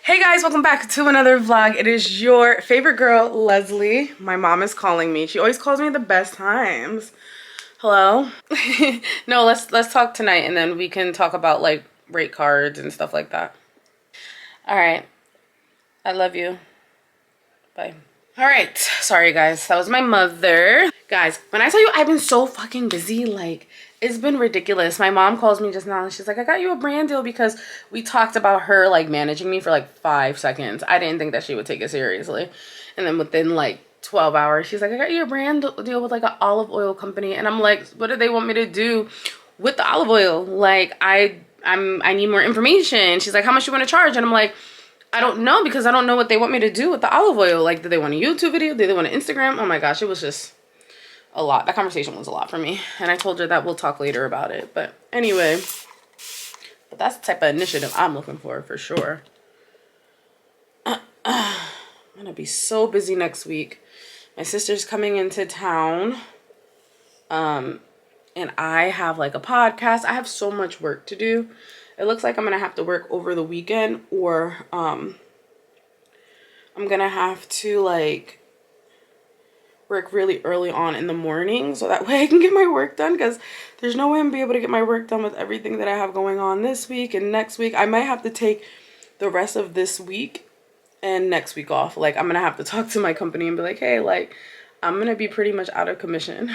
Hey guys, welcome back to another vlog. It is your favorite girl, Leslie. My mom is calling me. She always calls me at the best times. Hello? No, let's talk tonight and then we can talk about like rate cards and stuff like that. All right. I love you. Bye. All right. Sorry guys. That was my mother. Guys, when I tell you I've been so fucking busy, like it's been ridiculous. My mom calls me just now and she's like, I got you a brand deal because we talked about her like managing me for like 5 seconds. I didn't think that she would take it seriously. And then within like 12 hours, she's like, I got you a brand deal with like an olive oil company. And I'm like, what do they want me to do with the olive oil? Like I need more information. She's like, how much you want to charge? And I'm like, I don't know because I don't know what they want me to do with the olive oil. Like, do they want a YouTube video? Do they want an Instagram? Oh my gosh, it was just a lot. That conversation was a lot for me. And I told her that we'll talk later about it. But anyway, but that's the type of initiative I'm looking for sure. I'm gonna be so busy next week. My sister's coming into town. And I have like a podcast. I have so much work to do. It looks like I'm gonna have to work over the weekend, or I'm gonna have to like work really early on in the morning so that way I can get my work done, because there's no way I'm gonna be able to get my work done with everything that I have going on this week and next week. I might have to take the rest of this week and next week off. Like I'm gonna have to talk to my company and be like, hey, like I'm gonna be pretty much out of commission.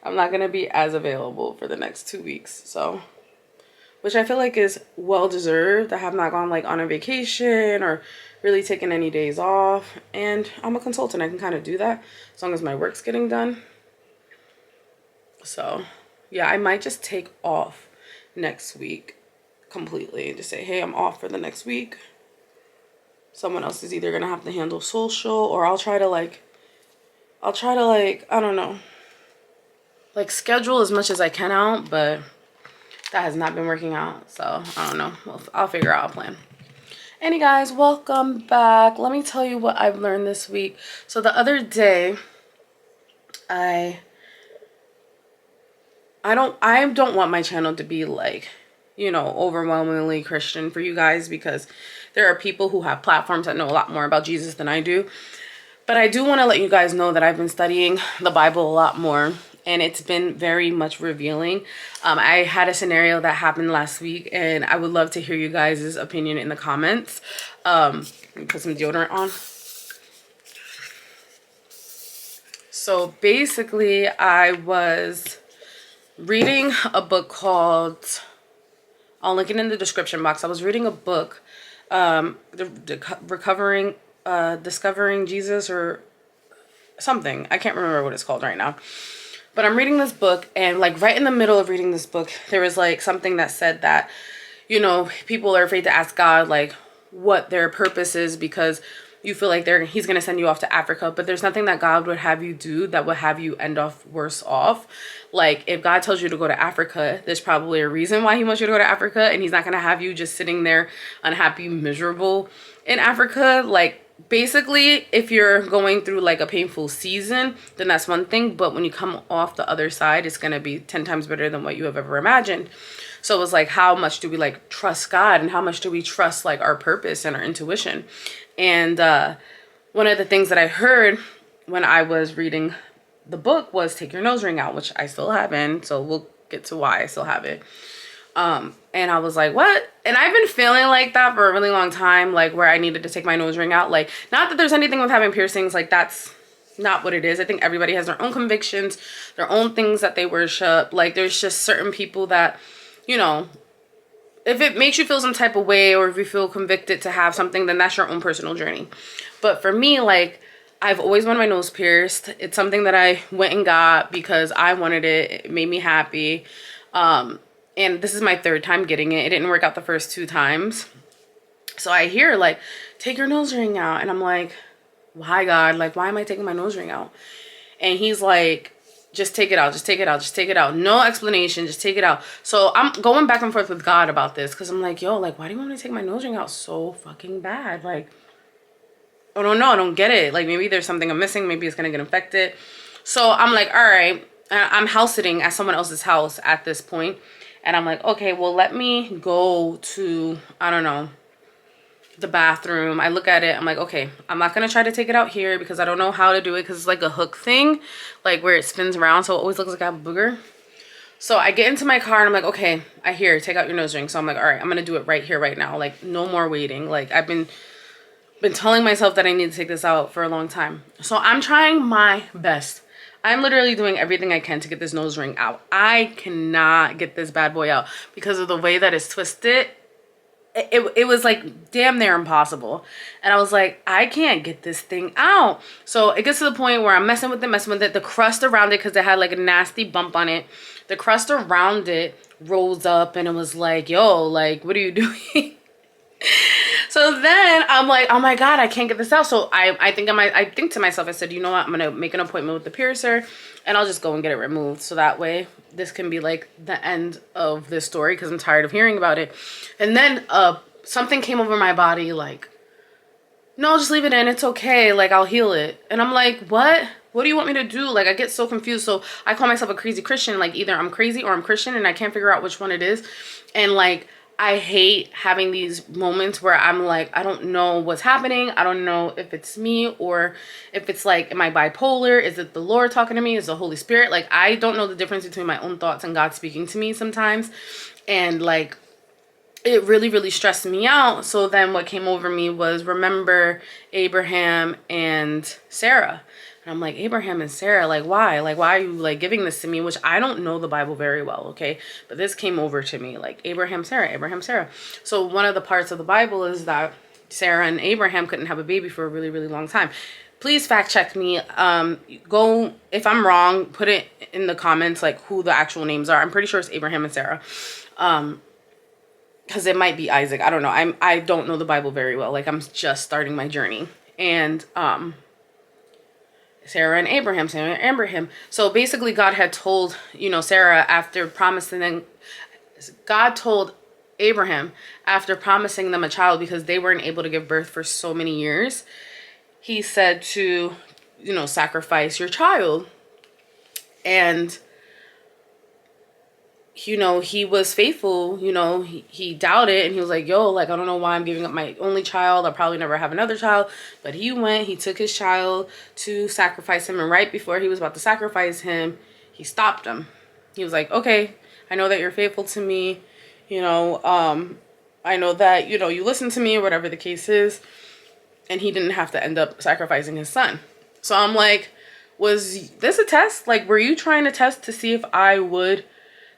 I'm not gonna be as available for the next 2 weeks, so, which I feel like is well deserved. I have not gone like on a vacation or really taken any days off, and I'm a consultant. I can kind of do that as long as my work's getting done. So yeah, I might just take off next week completely and just say, hey, I'm off for the next week. Someone else is either gonna have to handle social, or I'll try to like I don't know, like schedule as much as I can out, but that has not been working out. So I don't know. Well, I'll figure out a plan. Any guys, welcome back. Let me tell you what I've learned this week. So the other day, I don't want my channel to be like, you know, overwhelmingly Christian for you guys, because there are people who have platforms that know a lot more about Jesus than I do. But I do want to let you guys know that I've been studying the Bible a lot more, and it's been very much revealing. I had a scenario that happened last week, and I would love to hear you guys' opinion in the comments. Let me put some deodorant on. So basically, I was reading a book called, I'll link it in the description box. I was reading a book, Discovering Jesus or something. I can't remember what it's called right now. But I'm reading this book, and like right in the middle of reading this book, there was like something that said that, you know, people are afraid to ask God like what their purpose is, because you feel like he's going to send you off to Africa, but there's nothing that God would have you do that would have you end off worse off. Like if God tells you to go to Africa, there's probably a reason why he wants you to go to Africa, and he's not going to have you just sitting there unhappy, miserable in Africa. Like basically, if you're going through like a painful season, then that's one thing, but when you come off the other side, it's going to be 10 times better than what you have ever imagined. So it was like, how much do we like trust God, and how much do we trust like our purpose and our intuition? And one of the things that I heard when I was reading the book was take your nose ring out, which I still haven't, so we'll get to why I still have it. And I was like, what? And I've been feeling like that for a really long time, like where I needed to take my nose ring out. Like, not that there's anything with having piercings, like that's not what it is. I think everybody has their own convictions, their own things that they worship. Like there's just certain people that, you know, if it makes you feel some type of way, or if you feel convicted to have something, then that's your own personal journey. But for me, like, I've always wanted my nose pierced. It's something that I went and got because I wanted it. It made me happy. And this is my 3rd time getting it. It didn't work out the first 2 times. So I hear like, take your nose ring out. And I'm like, why God? Like, why am I taking my nose ring out? And he's like, just take it out, just take it out, just take it out. No explanation, just take it out. So I'm going back and forth with God about this, because I'm like, yo, like, why do you want me to take my nose ring out so fucking bad? Like, I don't know, I don't get it. Like, maybe there's something I'm missing, maybe it's gonna get infected. So I'm like, all right, I'm house sitting at someone else's house at this point. And I'm like, okay, well, let me go to, I don't know, the bathroom. I look at it. I'm like, okay, I'm not going to try to take it out here because I don't know how to do it because it's like a hook thing, like where it spins around. So it always looks like I have a booger. So I get into my car and I'm like, okay, I hear, take out your nose ring. So I'm like, all right, I'm going to do it right here, right now. Like, no more waiting. Like, I've been telling myself that I need to take this out for a long time. So I'm trying my best. I'm literally doing everything I can to get this nose ring out. I cannot get this bad boy out because of the way that it's twisted. It was like damn near impossible. And I was like, I can't get this thing out. So it gets to the point where I'm messing with it. The crust around it, because it had like a nasty bump on it, the crust around it rolls up and it was like, yo, like, what are you doing? So then I'm like, oh my God, I can't get this out. So I think to myself, I said, you know what? I'm going to make an appointment with the piercer and I'll just go and get it removed. So that way this can be like the end of this story because I'm tired of hearing about it. And then something came over my body like, no, just leave it in. It's okay. Like, I'll heal it. And I'm like, what? What do you want me to do? Like, I get so confused. So I call myself a crazy Christian. Like, either I'm crazy or I'm Christian and I can't figure out which one it is. And like, I hate having these moments where I'm like, I don't know what's happening. I don't know if it's me or if it's like, am I bipolar? Is it the Lord talking to me? Is the Holy Spirit? Like, I don't know the difference between my own thoughts and God speaking to me sometimes. And like, it really, really stressed me out. So then what came over me was, remember Abraham and Sarah. And I'm like, Abraham and Sarah, like, why? Like, why are you, like, giving this to me? Which I don't know the Bible very well, okay? But this came over to me, like, Abraham, Sarah. So one of the parts of the Bible is that Sarah and Abraham couldn't have a baby for a really, really long time. Please fact check me. Go, if I'm wrong, put it in the comments, like, who the actual names are. I'm pretty sure it's Abraham and Sarah. Because it might be Isaac. I don't know. I don't know the Bible very well. Like, I'm just starting my journey. And, Sarah and Abraham. So basically God had told, you know, Sarah after promising them, God told Abraham after promising them a child because they weren't able to give birth for so many years. He said to, you know, sacrifice your child. And, you know, he was faithful, you know, he doubted and he was like, yo, like, I don't know why I'm giving up my only child. I'll probably never have another child. But he took his child to sacrifice him. And right before he was about to sacrifice him, he stopped him. He was like, okay, I know that you're faithful to me. You know, I know that, you know, you listen to me or whatever the case is. And he didn't have to end up sacrificing his son. So I'm like, was this a test? Like, were you trying to test to see if I would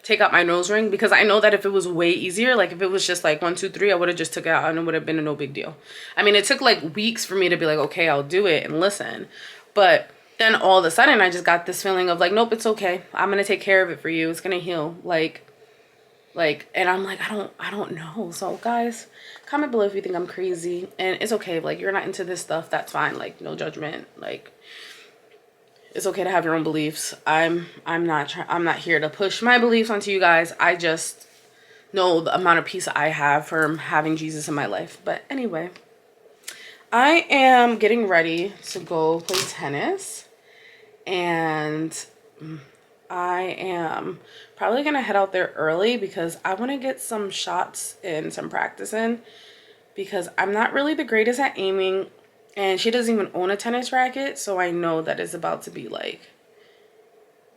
take out my nose ring? Because I know that if it was way easier, like if it was just like 1, 2, 3, I would have just took it out and it would have been a no big deal. I mean, it took like weeks for me to be like, okay, I'll do it and listen. But then all of a sudden I just got this feeling of like, nope, it's okay. I'm going to take care of it for you. It's going to heal. Like, and I'm like, I don't know. So guys, comment below if you think I'm crazy, and it's okay. Like, you're not into this stuff. That's fine. Like, no judgment. Like, it's okay to have your own beliefs. I'm not here to push my beliefs onto you guys. I just know the amount of peace I have from having Jesus in my life. But anyway, I am getting ready to go play tennis, and I am probably going to head out there early because I want to get some shots in, some practice in, because I'm not really the greatest at aiming. And she doesn't even own a tennis racket, so I know that it's about to be like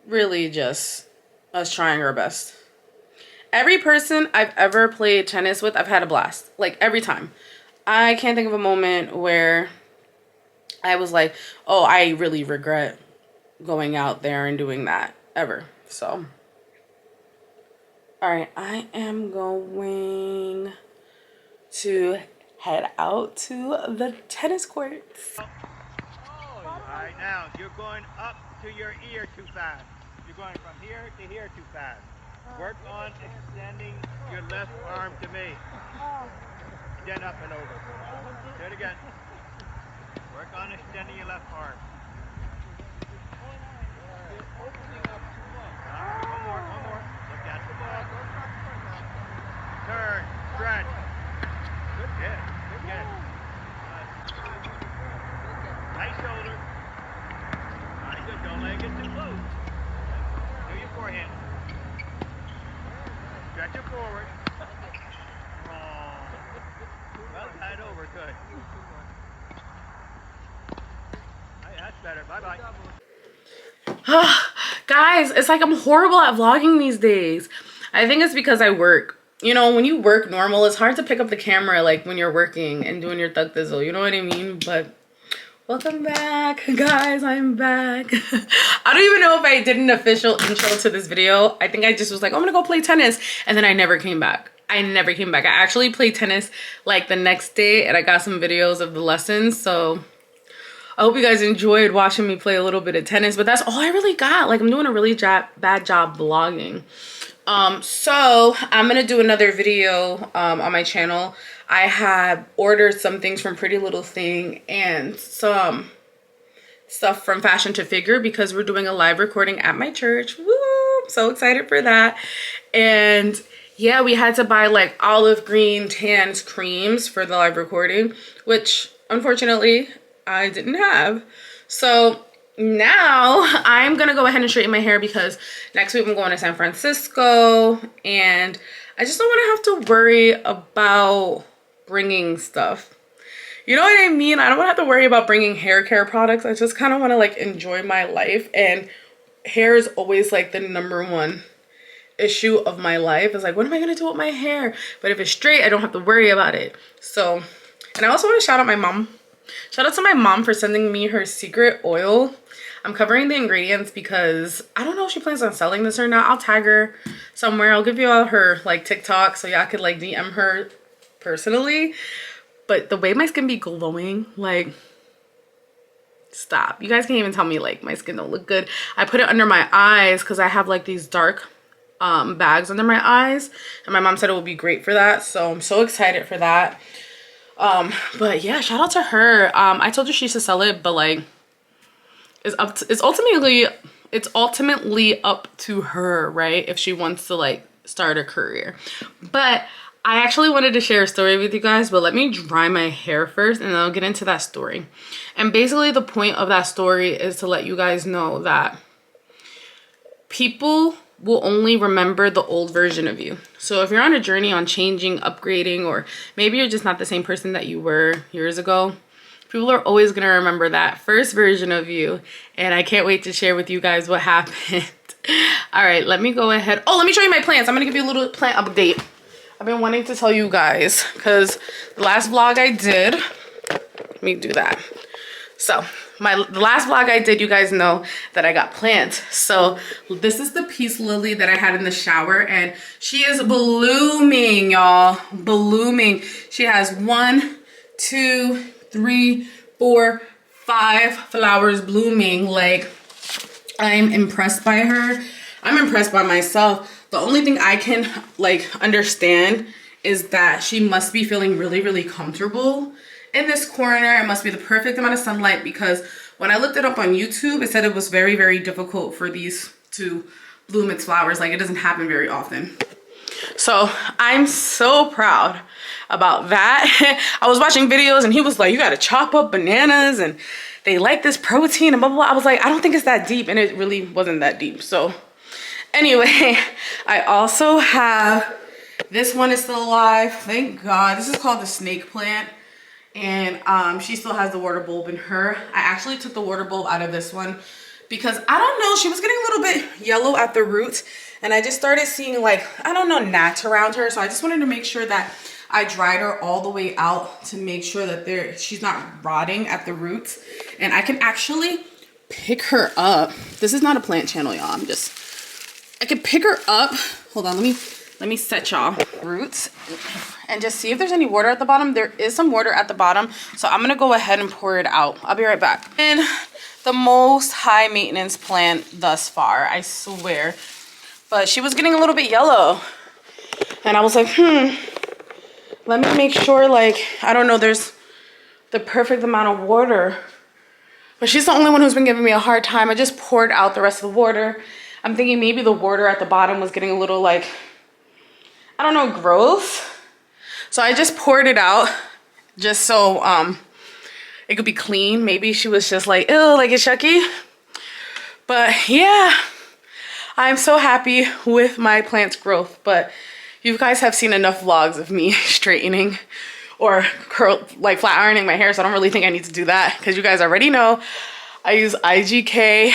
really just us trying our best. Every person I've ever played tennis with, I've had a blast. Like, every time. I can't think of a moment where I was like, oh, I really regret going out there and doing that, ever. So, all right, I am going to head out to the tennis courts. All right, now you're going up to your ear too fast. You're going from here to here too fast. Work on extending your left arm to me. Then up and over. Do it again. Work on extending your left arm. One more. Look at the ball. Turn, stretch. Good hit. Nice shoulder. Very good. Don't let it get too loose. Do your forehand. Stretch it forward. Well tied over. Good. That's better. Bye-bye. Guys, it's like I'm horrible at vlogging these days. I think it's because I work. You know, when you work normal, it's hard to pick up the camera like when you're working and doing your thug thizzle. You know what I mean? But welcome back, guys. I'm back. I don't even know if I did an official intro to this video. I think I just was like, oh, I'm gonna go play tennis. And then I never came back. I never came back. I actually played tennis like the next day and I got some videos of the lessons. So I hope you guys enjoyed watching me play a little bit of tennis, but that's all I really got. Like, I'm doing a really bad job vlogging. So I'm gonna do another video on my channel. I have ordered some things from Pretty Little Thing and some stuff from Fashion to Figure because we're doing a live recording at my church. Woo! I'm so excited for that. And yeah, we had to buy like olive green tans creams for the live recording, which unfortunately I didn't have. So now I'm gonna go ahead and straighten my hair because next week I'm going to San Francisco and I just don't want to have to worry about bringing stuff. You know what I mean? I don't want to have to worry about bringing hair care products. I just kind of want to like enjoy my life, and hair is always like the #1 issue of my life. It's like, what am I gonna do with my hair? But if it's straight, I don't have to worry about it. So, and I also want to shout out my mom. Shout out to my mom for sending me her secret oil. I'm covering the ingredients because I don't know if she plans on selling this or not. I'll tag her somewhere. I'll give you all her like TikTok so y'all could like DM her personally. But the way my skin be glowing, like, stop. You guys can't even tell me like my skin don't look good. I put it under my eyes because I have like these dark bags under my eyes, and my mom said it would be great for that. So I'm so excited for that. But yeah, shout out to her. I told her she should sell it, but like it's ultimately up to her, right? If she wants to like start a career. But I actually wanted to share a story with you guys, but let me dry my hair first and then I'll get into that story. And basically the point of that story is to let you guys know that people will only remember the old version of you. So if you're on a journey on changing, upgrading, or maybe you're just not the same person that you were years ago, people are always going to remember that first version of you. And I can't wait to share with you guys what happened. All right, let me go ahead. Oh, let me show you my plants. I'm going to give you a little plant update. I've been wanting to tell you guys because the last vlog I did, let me do that. So the last vlog I did, you guys know that I got plants. So this is the peace lily that I had in the shower, and she is blooming, y'all. Blooming. She has 1, 2, 3, 4, 5 flowers blooming. Like, I'm impressed by her. I'm impressed by myself. The only thing I can like understand is that she must be feeling really, really comfortable in this corner. It must be the perfect amount of sunlight because when I looked it up on YouTube, it said it was very, very difficult for these to bloom its flowers. Like, it doesn't happen very often. So I'm so proud about that. I was watching videos and he was like, you got to chop up bananas and they like this protein and blah, blah, blah. I was like, I don't think it's that deep. And it really wasn't that deep. So anyway, I also have, this one is still alive. Thank God. This is called the snake plant. And she still has the water bulb in her. I actually took the water bulb out of this one because I don't know, she was getting a little bit yellow at the roots. And I just started seeing like, I don't know, gnats around her. So I just wanted to make sure that I dried her all the way out to make sure that she's not rotting at the roots. And I can actually pick her up. This is not a plant channel, y'all. I can pick her up. Hold on, let me set y'all roots and just see if there's any water at the bottom. There is some water at the bottom. So I'm gonna go ahead and pour it out. I'll be right back. And the most high maintenance plant thus far, I swear. But she was getting a little bit yellow. And I was like, let me make sure, like, I don't know, there's the perfect amount of water. But she's the only one who's been giving me a hard time. I just poured out the rest of the water. I'm thinking maybe the water at the bottom was getting a little like, I don't know, gross. So I just poured it out just so it could be clean. Maybe she was just like, ew, like it's yucky. But yeah, I'm so happy with my plant's growth. But you guys have seen enough vlogs of me straightening or curl, like flat ironing my hair. So I don't really think I need to do that because you guys already know I use IGK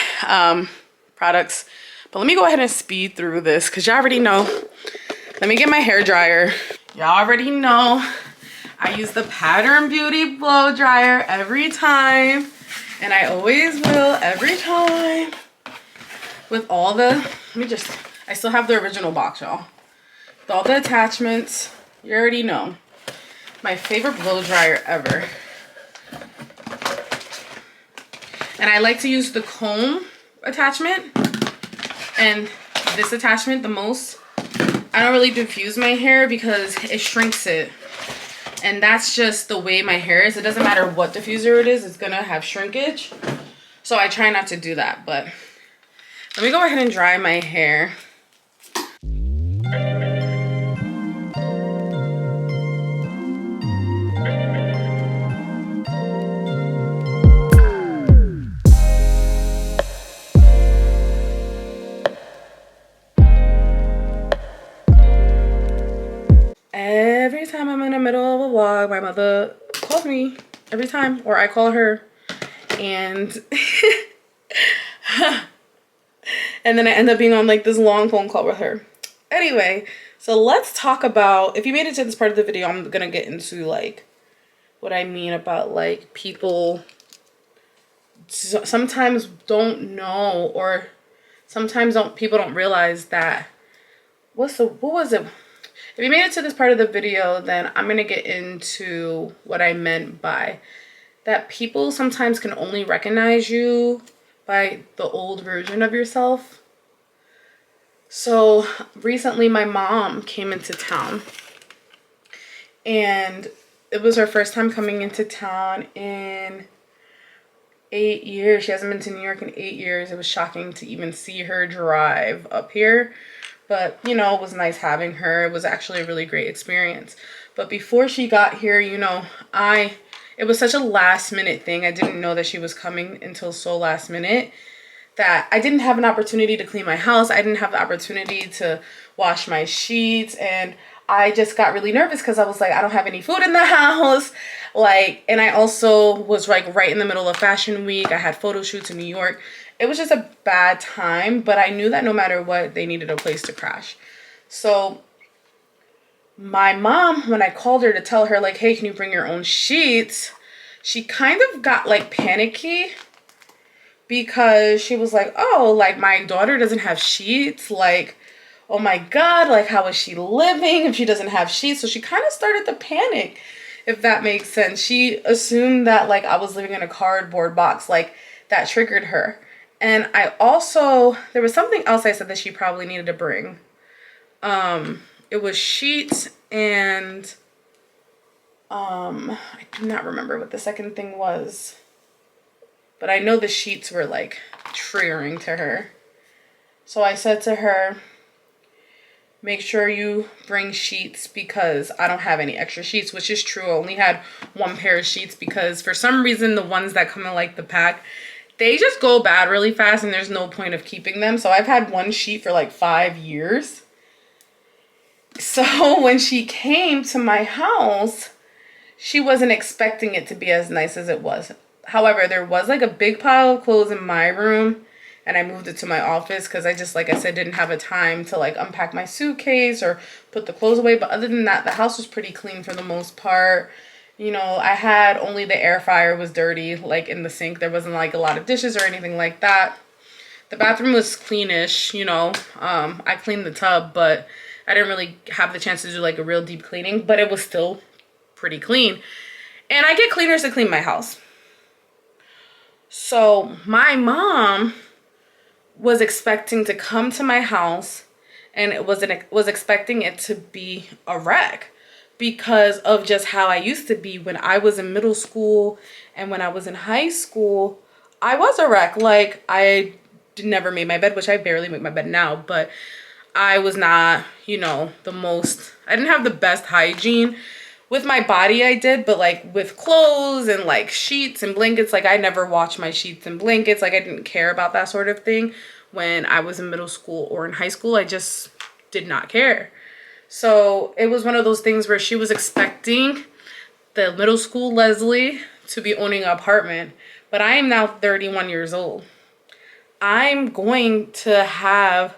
products. But let me go ahead and speed through this because y'all already know. Let me get my hair dryer. Y'all already know I use the Pattern Beauty blow dryer every time. And I always will every time. With all the, I still have the original box, y'all. With all the attachments, you already know. My favorite blow dryer ever. And I like to use the comb attachment and this attachment the most. I don't really diffuse my hair because it shrinks it. And that's just the way my hair is. It doesn't matter what diffuser it is, it's gonna have shrinkage. So I try not to do that, but let me go ahead and dry my hair. Every time I'm in the middle of a vlog, my mother calls me every time, or I call her, and and then I end up being on like this long phone call with her. Anyway, so let's talk about, if you made it to this part of the video, I'm gonna get into like what I mean about like people sometimes don't know, or sometimes people don't realize that, what was it? If you made it to this part of the video, then I'm going to get into what I meant by that people sometimes can only recognize you by the old version of yourself. So recently my mom came into town and it was her first time coming into town in 8 years. She hasn't been to New York in 8 years. It was shocking to even see her drive up here. But, you know, it was nice having her. It was actually a really great experience. But before she got here, you know, it was such a last minute thing. I didn't know that she was coming until so last minute that I didn't have an opportunity to clean my house. I didn't have the opportunity to wash my sheets. And I just got really nervous because I was like, I don't have any food in the house. Like, and I also was like right in the middle of Fashion Week. I had photo shoots in New York. It was just a bad time, but I knew that no matter what, they needed a place to crash. So my mom, when I called her to tell her like, hey, can you bring your own sheets? She kind of got like panicky because she was like, oh, like my daughter doesn't have sheets. Like, oh my God, like how is she living if she doesn't have sheets? So she kind of started to panic, if that makes sense. She assumed that like I was living in a cardboard box, like that triggered her. And I also, there was something else I said that she probably needed to bring. It was sheets and I do not remember what the second thing was. But I know the sheets were like triggering to her. So I said to her, make sure you bring sheets because I don't have any extra sheets, which is true. I only had one pair of sheets because for some reason the ones that come in like the pack, they just go bad really fast and there's no point of keeping them. So I've had one sheet for like 5 years. So when she came to my house, she wasn't expecting it to be as nice as it was. However, there was like a big pile of clothes in my room and I moved it to my office because I just, like I said, didn't have a time to like unpack my suitcase or put the clothes away. But other than that, the house was pretty clean for the most part. You know, I had only the air fryer was dirty, like in the sink. There wasn't like a lot of dishes or anything like that. The bathroom was cleanish, you know. I cleaned the tub, but I didn't really have the chance to do like a real deep cleaning, but it was still pretty clean. And I get cleaners to clean my house. So my mom was expecting to come to my house and it was expecting it to be a wreck because of just how I used to be when I was in middle school and when I was in high school. I was a wreck. Like I never made my bed, which I barely make my bed now, but I was not, you know, I didn't have the best hygiene. With my body I did, but like with clothes and like sheets and blankets, like I never washed my sheets and blankets. Like I didn't care about that sort of thing when I was in middle school or in high school. I just did not care. So it was one of those things where she was expecting the middle school Leslie to be owning an apartment, but I am now 31 years old. I'm going to have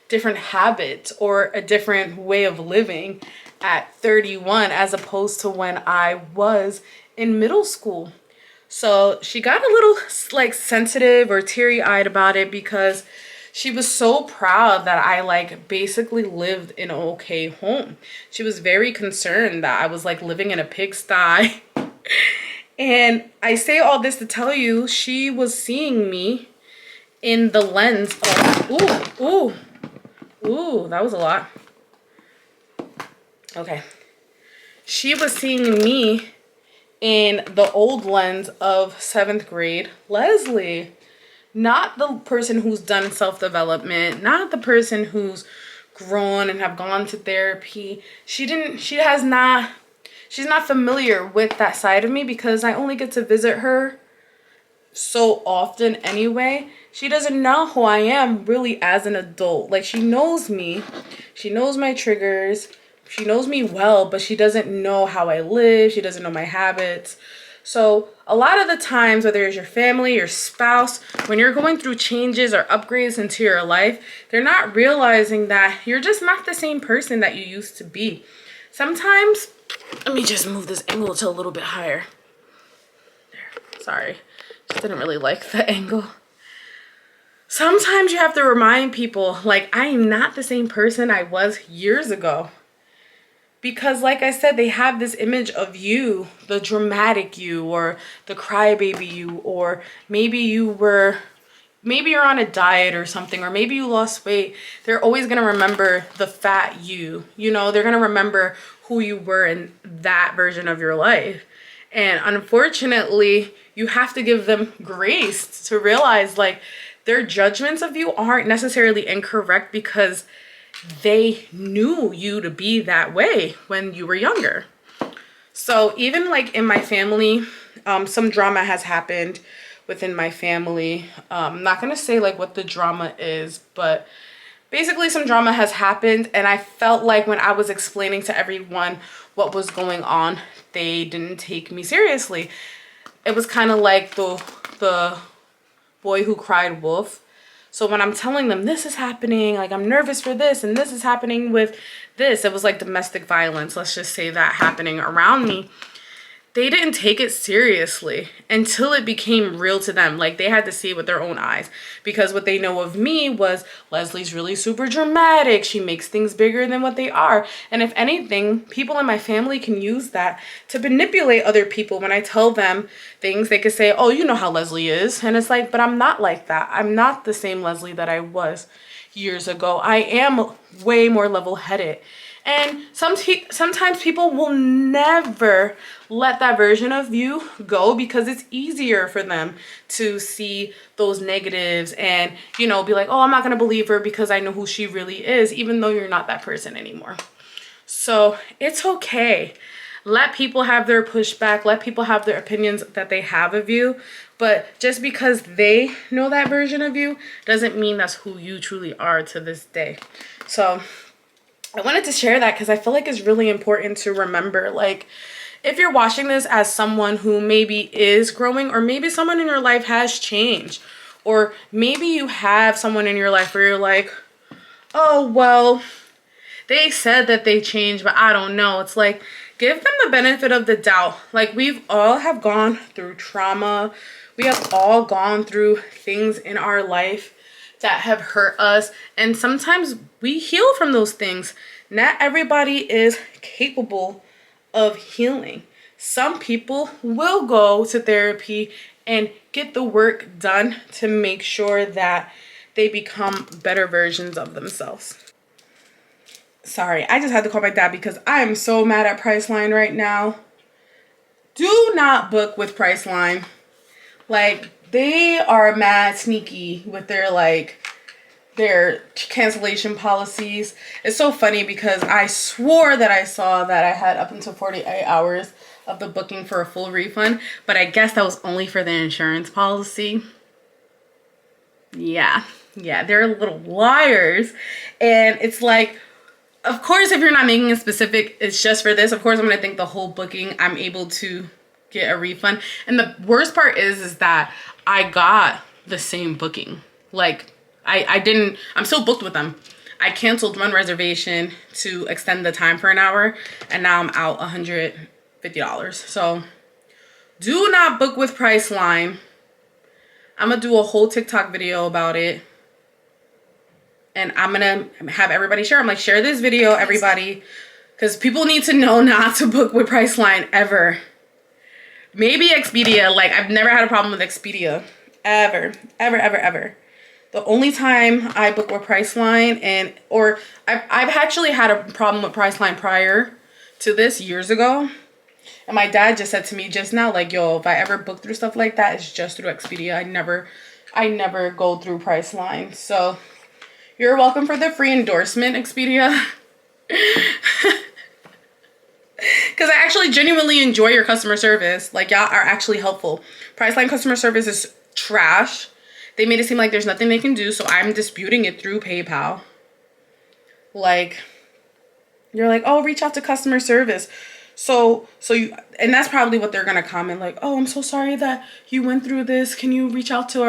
different habits or a different way of living at 31 as opposed to when I was in middle school. So she got a little like sensitive or teary-eyed about it because she was so proud that I like basically lived in an okay home. She was very concerned that I was like living in a pigsty. And I say all this to tell you, she was seeing me in the lens of, ooh, that was a lot. Okay. She was seeing me in the old lens of 7th grade Leslie. Not the person who's done self-development, not the person who's grown and have gone to therapy. She's not familiar with that side of me because I only get to visit her so often anyway. She doesn't know who I am really as an adult. Like, she knows me. She knows my triggers. She knows me well, but she doesn't know how I live. She doesn't know my habits. So a lot of the times, whether it's your family, your spouse, when you're going through changes or upgrades into your life, they're not realizing that you're just not the same person that you used to be. Sometimes, let me just move this angle to a little bit higher. There, sorry, just didn't really like the angle. Sometimes you have to remind people, like, I am not the same person I was years ago. Because like I said, they have this image of you, the dramatic you, or the crybaby you, or maybe you're on a diet or something, or maybe you lost weight. They're always going to remember the fat you. You know, they're going to remember who you were in that version of your life. And unfortunately, you have to give them grace to realize, like, their judgments of you aren't necessarily incorrect because they knew you to be that way when you were younger. So even like in my family, some drama has happened within my family. I'm not gonna say like what the drama is, but basically some drama has happened, and I felt like when I was explaining to everyone what was going on, they didn't take me seriously. It was kind of like the boy who cried wolf. So when I'm telling them this is happening, like I'm nervous for this and this is happening with this, it was like domestic violence, let's just say that, happening around me. They didn't take it seriously until it became real to them. Like, they had to see it with their own eyes, because what they know of me was Leslie's really super dramatic. She makes things bigger than what they are. And if anything, people in my family can use that to manipulate other people. When I tell them things, they could say, oh, you know how Leslie is. And it's like, but I'm not like that. I'm not the same Leslie that I was years ago. I am way more level-headed. And sometimes people will never let that version of you go because it's easier for them to see those negatives and, you know, be like, oh, I'm not going to believe her because I know who she really is, even though you're not that person anymore. So it's okay. Let people have their pushback. Let people have their opinions that they have of you. But just because they know that version of you doesn't mean that's who you truly are to this day. So I wanted to share that because I feel like it's really important to remember, like, if you're watching this as someone who maybe is growing, or maybe someone in your life has changed, or maybe you have someone in your life where you're like, oh, well, they said that they changed, but I don't know. It's like, give them the benefit of the doubt. Like, we've all have gone through trauma. We have all gone through things in our life that have hurt us, and sometimes we heal from those things. Not everybody is capable of healing. Some people will go to therapy and get the work done to make sure that they become better versions of themselves. Sorry, I just had to call my dad because I am so mad at Priceline right now. Do not book with Priceline. Like, they are mad sneaky with their cancellation policies. It's so funny because I swore that I saw that I had up until 48 hours of the booking for a full refund, but I guess that was only for the insurance policy. Yeah, they're little liars. And it's like, of course, if you're not making it specific, it's just for this. Of course, I'm going to think the whole booking, I'm able to get a refund. And the worst part is that I got the same booking. Like, I'm still booked with them. I canceled one reservation to extend the time for an hour, and now I'm out $150. So do not book with Priceline. I'm going to do a whole TikTok video about it. And I'm going to have everybody share. I'm like, share this video, everybody. Because people need to know not to book with Priceline ever. Maybe Expedia. Like, I've never had a problem with Expedia. Ever. Ever, ever, ever. The only time I book with Priceline I've actually had a problem with Priceline prior to this years ago. And my dad just said to me just now, like, yo, if I ever book through stuff like that, it's just through Expedia. I never go through Priceline. So you're welcome for the free endorsement, Expedia. Because I actually genuinely enjoy your customer service. Like, y'all are actually helpful. Priceline customer service is trash. They made it seem like there's nothing they can do, so I'm disputing it through PayPal. Like, you're like, oh, reach out to customer service. So you, and that's probably what they're gonna comment, like, oh, I'm so sorry that you went through this. Can you reach out to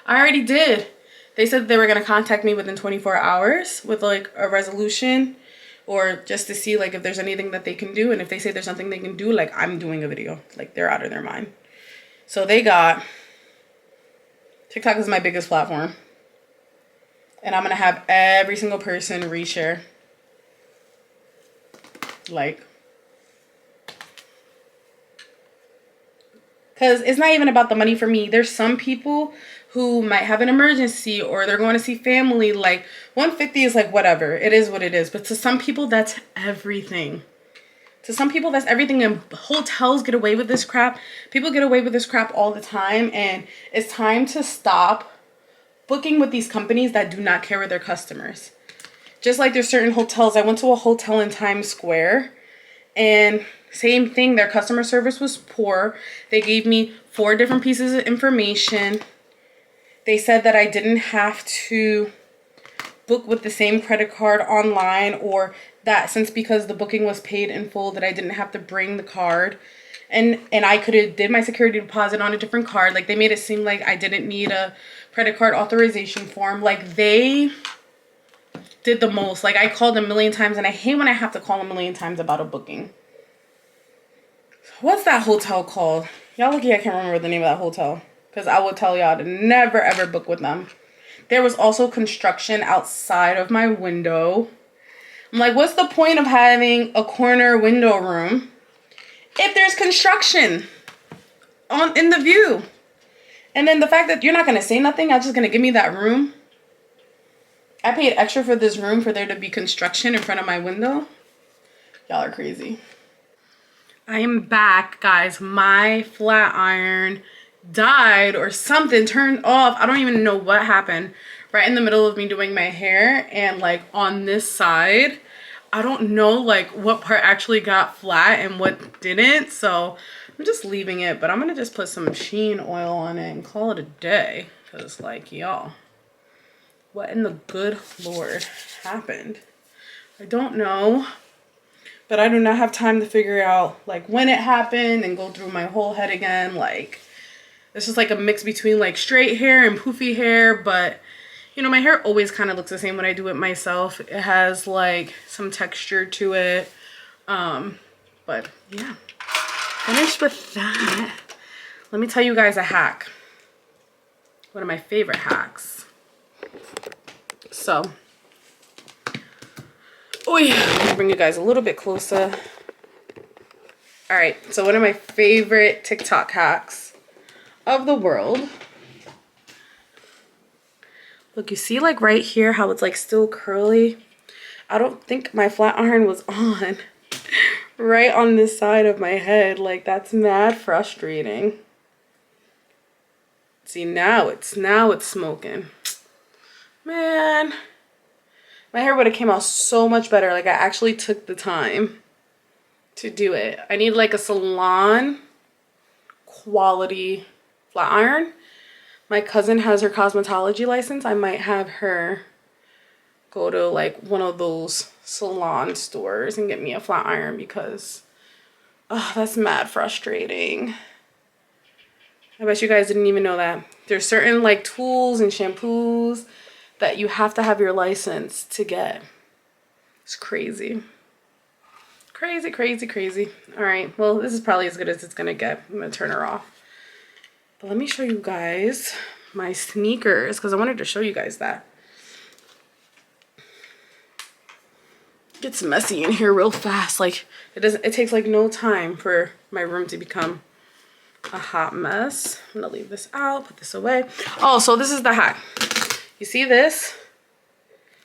I already did. They said they were gonna contact me within 24 hours with like a resolution, or just to see like if there's anything that they can do. And if they say there's nothing they can do, like, I'm doing a video. Like, they're out of their mind. So TikTok is my biggest platform. And I'm going to have every single person reshare. Like, because it's not even about the money for me. There's some people who might have an emergency or they're going to see family. Like, 150 is like, whatever. It is what it is. But to some people, that's everything. To some people, that's everything. And hotels get away with this crap. People get away with this crap all the time. And it's time to stop booking with these companies that do not care with their customers. Just like there's certain hotels. I went to a hotel in Times Square. And same thing. Their customer service was poor. They gave me 4 different pieces of information. They said that I didn't have to book with the same credit card online, or that since because the booking was paid in full that I didn't have to bring the card, and I could have did my security deposit on a different card. Like, they made it seem like I didn't need a credit card authorization form. Like, they did the most. Like, I called a million times, and I hate when I have to call a million times about a booking. What's that hotel called? Y'all lucky I can't remember the name of that hotel, because I would tell y'all to never ever book with them. There was also construction outside of my window. I'm like, what's the point of having a corner window room if there's construction in the view? And then the fact that you're not going to say nothing, I'm just going to give me that room. I paid extra for this room for there to be construction in front of my window. Y'all are crazy. I am back, guys. My flat iron died or something, turned off. I don't even know what happened. Right in the middle of me doing my hair, and like on this side, I don't know like what part actually got flat and what didn't. So I'm just leaving it, but I'm gonna just put some sheen oil on it and call it a day. Cause like, y'all, what in the good Lord happened? I don't know. But I do not have time to figure out like when it happened and go through my whole head again. Like, this is like a mix between like straight hair and poofy hair. But you know, my hair always kind of looks the same when I do it myself. It has like some texture to it. But yeah, finished with that. Let me tell you guys a hack. One of my favorite hacks. So, oh yeah, let me bring you guys a little bit closer. All right, so one of my favorite TikTok hacks of the world. Look, you see like right here how it's like still curly? I don't think my flat iron was on right on this side of my head. Like, that's mad frustrating. See, now it's smoking. Man, my hair would have came out so much better. Like, I actually took the time to do it. I need like a salon quality flat iron. My cousin has her cosmetology license. I might have her go to like one of those salon stores and get me a flat iron because, oh, that's mad frustrating. I bet you guys didn't even know that. There's certain like tools and shampoos that you have to have your license to get. It's crazy. Crazy, crazy, crazy. All right, well, this is probably as good as it's gonna get. I'm gonna turn her off. But let me show you guys my sneakers because I wanted to show you guys that. It gets messy in here real fast. Like it takes like no time for my room to become a hot mess. I'm gonna leave this out, put this away. Oh, so this is the hack. You see this?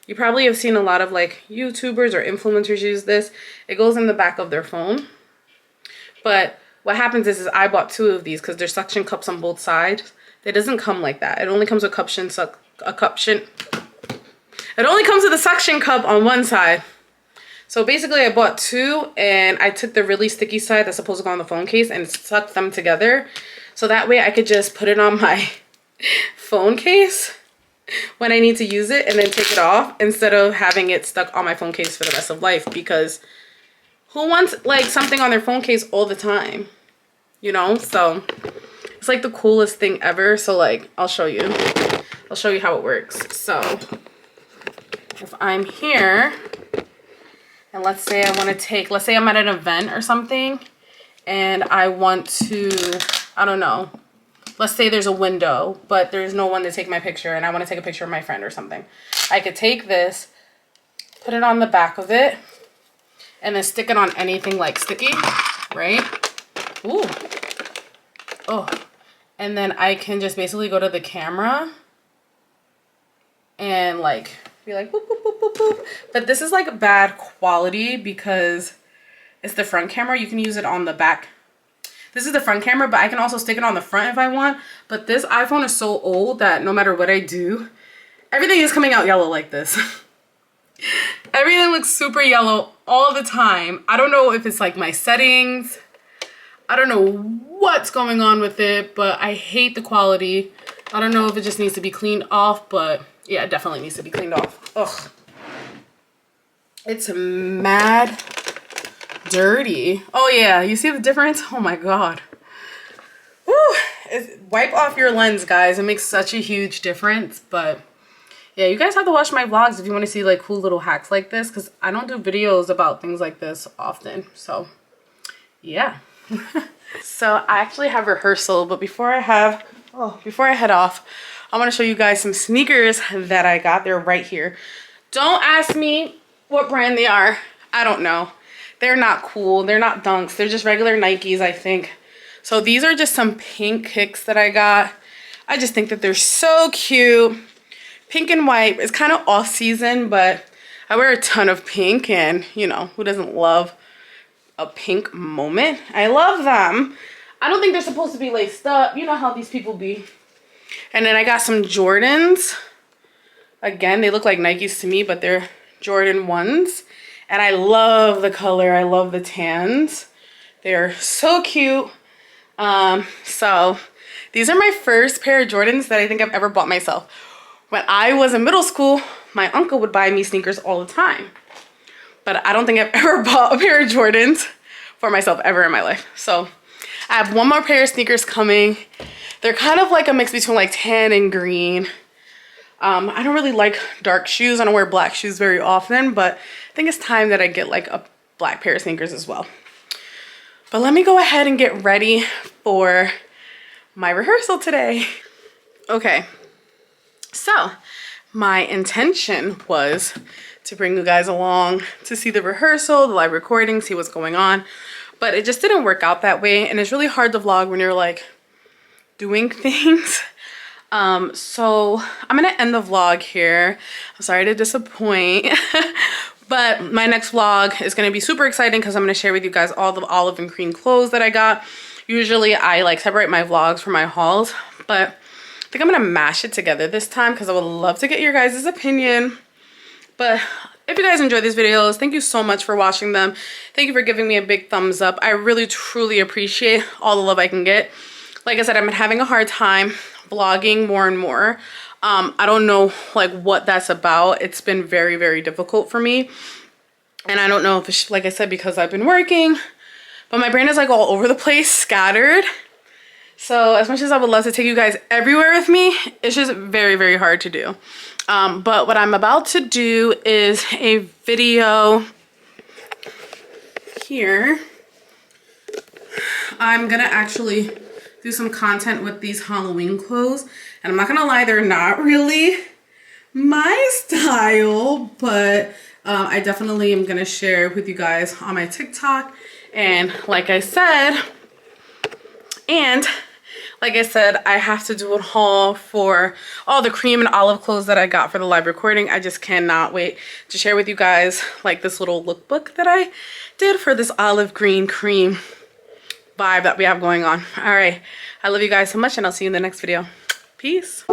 You probably have seen a lot of like YouTubers or influencers use this. It goes in the back of their phone. But what happens is I bought 2 of these because there's suction cups on both sides. It doesn't come like that. It only comes with it only comes with a suction cup on one side. So basically I bought 2 and I took the really sticky side that's supposed to go on the phone case and stuck them together. So that way I could just put it on my phone case when I need to use it and then take it off instead of having it stuck on my phone case for the rest of life, because who wants like something on their phone case all the time, you know? So it's like the coolest thing ever. So like I'll show you how it works. So if I'm here and let's say I'm at an event or something and I want to, I don't know, let's say there's a window, but there's no one to take my picture and I want to take a picture of my friend or something. I could take this, put it on the back of it, and then stick it on anything like sticky, right? Ooh. Oh. And then I can just basically go to the camera and like be like boop, boop, boop, boop, boop. But this is like bad quality because it's the front camera. You can use it on the back. This is the front camera, but I can also stick it on the front if I want. But this iPhone is so old that no matter what I do, everything is coming out yellow like this. Everything looks super yellow all the time. I don't know if it's like my settings. I don't know what's going on with it, but I hate the quality. I don't know if it just needs to be cleaned off, but yeah, it definitely needs to be cleaned off. Ugh. It's mad dirty. Oh yeah, you see the difference? Oh my god. Woo! Wipe off your lens, guys. It makes such a huge difference. But yeah, you guys have to watch my vlogs if you want to see like cool little hacks like this, because I don't do videos about things like this often. So yeah. So I actually have rehearsal, but before I head off, I want to show you guys some sneakers that I got. They're right here. Don't ask me what brand they are. I don't know. They're not cool. They're not Dunks. They're just regular Nikes, I think. So these are just some pink kicks that I got. I just think that they're so cute. Pink and white. It's kind of off season, but I wear a ton of pink, and you know, who doesn't love a pink moment? I love them. I don't think they're supposed to be laced up. You know how these people be. And then I got some Jordans. Again, they look like Nikes to me, but they're Jordan 1s. And I love the color. I love the tans. They're so cute. So these are my first pair of Jordans that I think I've ever bought myself. When I was in middle school, my uncle would buy me sneakers all the time. But I don't think I've ever bought a pair of Jordans for myself ever in my life. So I have one more pair of sneakers coming. They're kind of like a mix between like tan and green. I don't really like dark shoes. I don't wear black shoes very often, but I think it's time that I get like a black pair of sneakers as well. But let me go ahead and get ready for my rehearsal today. Okay, so my intention was to bring you guys along to see the rehearsal, the live recording, see what's going on, but it just didn't work out that way, and it's really hard to vlog when you're like doing things. So I'm gonna end the vlog here. I'm sorry to disappoint, but my next vlog is gonna be super exciting because I'm gonna share with you guys all the olive and cream clothes that I got. Usually I like separate my vlogs from my hauls, but I think I'm gonna mash it together this time because I would love to get your guys' opinion. But if you guys enjoy these videos, thank you so much for watching them. Thank you for giving me a big thumbs up. I really truly appreciate all the love I can get. Like I said, I've been having a hard time vlogging more and more. I don't know like what that's about. It's been very, very difficult for me. And I don't know if it's, like I said, because I've been working, but my brain is like all over the place, scattered. So as much as I would love to take you guys everywhere with me, it's just very, very hard to do. But what I'm about to do is a video here. I'm gonna actually do some content with these Halloween clothes. And I'm not gonna lie, they're not really my style, but I definitely am gonna share with you guys on my TikTok. And like I said, I have to do a haul for all the cream and olive clothes that I got for the live recording. I just cannot wait to share with you guys like this little lookbook that I did for this olive green cream vibe that we have going on. All right, I love you guys so much, and I'll see you in the next video. Peace.